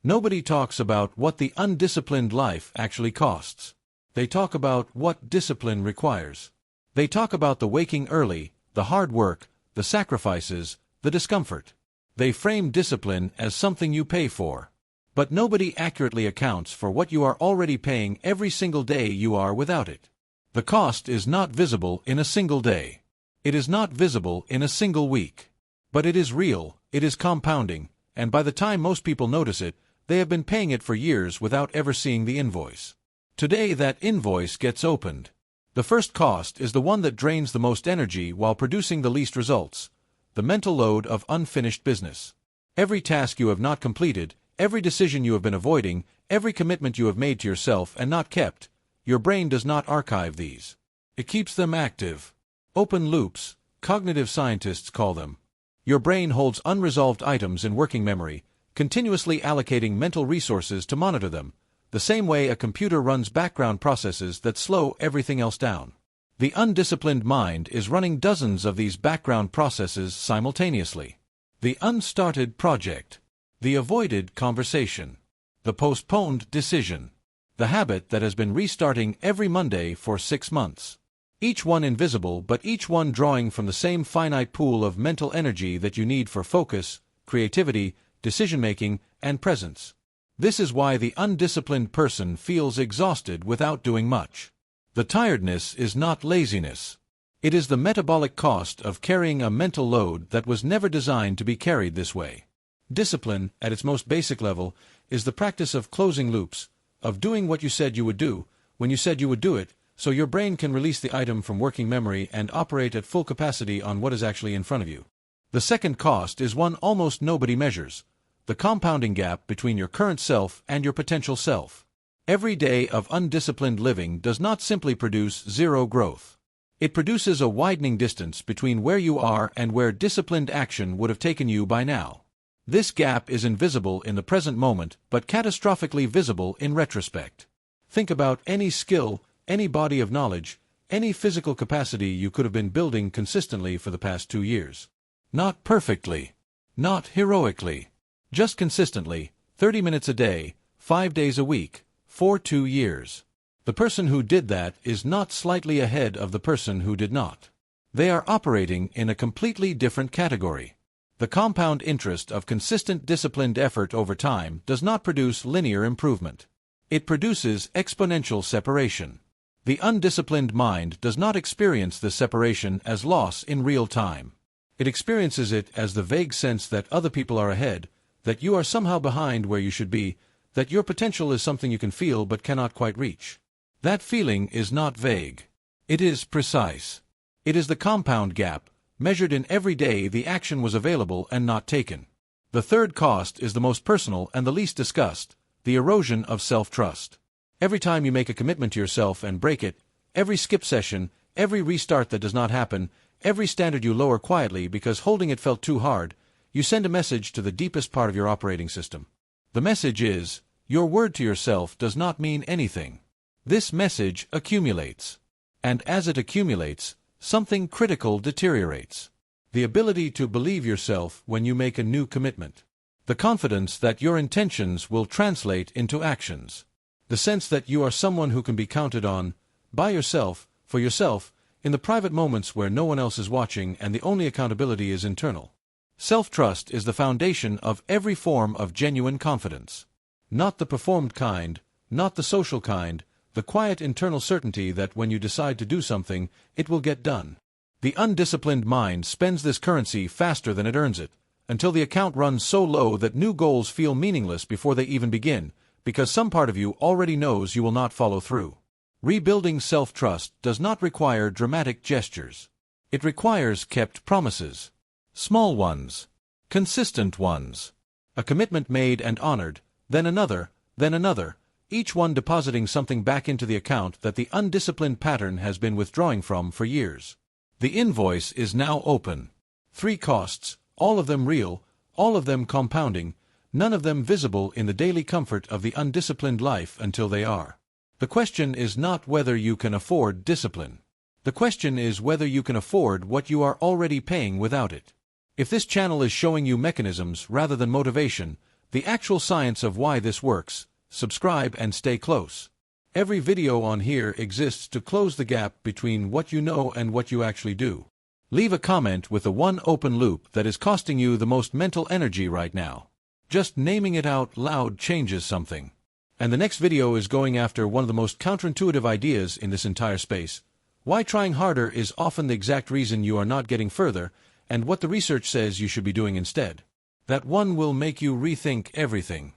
Nobody talks about what the undisciplined life actually costs. They talk about what discipline requires. They talk about the waking early, the hard work, the sacrifices, the discomfort. They frame discipline as something you pay for. But nobody accurately accounts for what you are already paying every single day you are without it. The cost is not visible in a single day. It is not visible in a single week. But it is real, it is compounding, and by the time most people notice it, they have been paying it for years without ever seeing the invoice. Today that invoice gets opened. The first cost is the one that drains the most energy while producing the least results: the mental load of unfinished business. Every task you have not completed, every decision you have been avoiding, every commitment you have made to yourself and not kept, your brain does not archive these. It keeps them active. Open loops, cognitive scientists call them. Your brain holds unresolved items in working memory, continuously allocating mental resources to monitor them, the same way a computer runs background processes that slow everything else down. The undisciplined mind is running dozens of these background processes simultaneously. The unstarted project, the avoided conversation, the postponed decision, the habit that has been restarting every Monday for 6 months. Each one invisible, but each one drawing from the same finite pool of mental energy that you need for focus, creativity, decision-making, and presence. This is why the undisciplined person feels exhausted without doing much. The tiredness is not laziness. It is the metabolic cost of carrying a mental load that was never designed to be carried this way. Discipline, at its most basic level, is the practice of closing loops, of doing what you said you would do, when you said you would do it, so your brain can release the item from working memory and operate at full capacity on what is actually in front of you. The second cost is one almost nobody measures: the compounding gap between your current self and your potential self. Every day of undisciplined living does not simply produce zero growth. It produces a widening distance between where you are and where disciplined action would have taken you by now. This gap is invisible in the present moment, but catastrophically visible in retrospect. Think about any skill, any body of knowledge, any physical capacity you could have been building consistently for the past 2 years. Not perfectly, not heroically, just consistently, 30 minutes a day, 5 days a week, for 2 years. The person who did that is not slightly ahead of the person who did not. They are operating in a completely different category. The compound interest of consistent disciplined effort over time does not produce linear improvement. It produces exponential separation. The undisciplined mind does not experience this separation as loss in real time. It experiences it as the vague sense that other people are ahead, that you are somehow behind where you should be, that your potential is something you can feel but cannot quite reach. That feeling is not vague. It is precise. It is the compound gap, measured in every day the action was available and not taken. The third cost is the most personal and the least discussed: the erosion of self-trust. Every time you make a commitment to yourself and break it, every skip session, every restart that does not happen, every standard you lower quietly because holding it felt too hard, you send a message to the deepest part of your operating system. The message is, your word to yourself does not mean anything. This message accumulates. And as it accumulates, something critical deteriorates. The ability to believe yourself when you make a new commitment. The confidence that your intentions will translate into actions. The sense that you are someone who can be counted on, by yourself, for yourself, in the private moments where no one else is watching and the only accountability is internal. Self-trust is the foundation of every form of genuine confidence. Not the performed kind, not the social kind, the quiet internal certainty that when you decide to do something, it will get done. The undisciplined mind spends this currency faster than it earns it, until the account runs so low that new goals feel meaningless before they even begin, because some part of you already knows you will not follow through. Rebuilding self-trust does not require dramatic gestures. It requires kept promises. Small ones. Consistent ones. A commitment made and honored, then another, each one depositing something back into the account that the undisciplined pattern has been withdrawing from for years. The invoice is now open. 3 costs, all of them real, all of them compounding, none of them visible in the daily comfort of the undisciplined life until they are. The question is not whether you can afford discipline. The question is whether you can afford what you are already paying without it. If this channel is showing you mechanisms rather than motivation, The actual science of why this works. Subscribe and stay close. Every video on here exists to close the gap between what you know and what you actually do. Leave a comment with the one open loop that is costing you the most mental energy right now. Just naming it out loud changes something. And the next video is going after one of the most counterintuitive ideas in this entire space. Why trying harder is often the exact reason you are not getting further, and what the research says you should be doing instead. That one will make you rethink everything.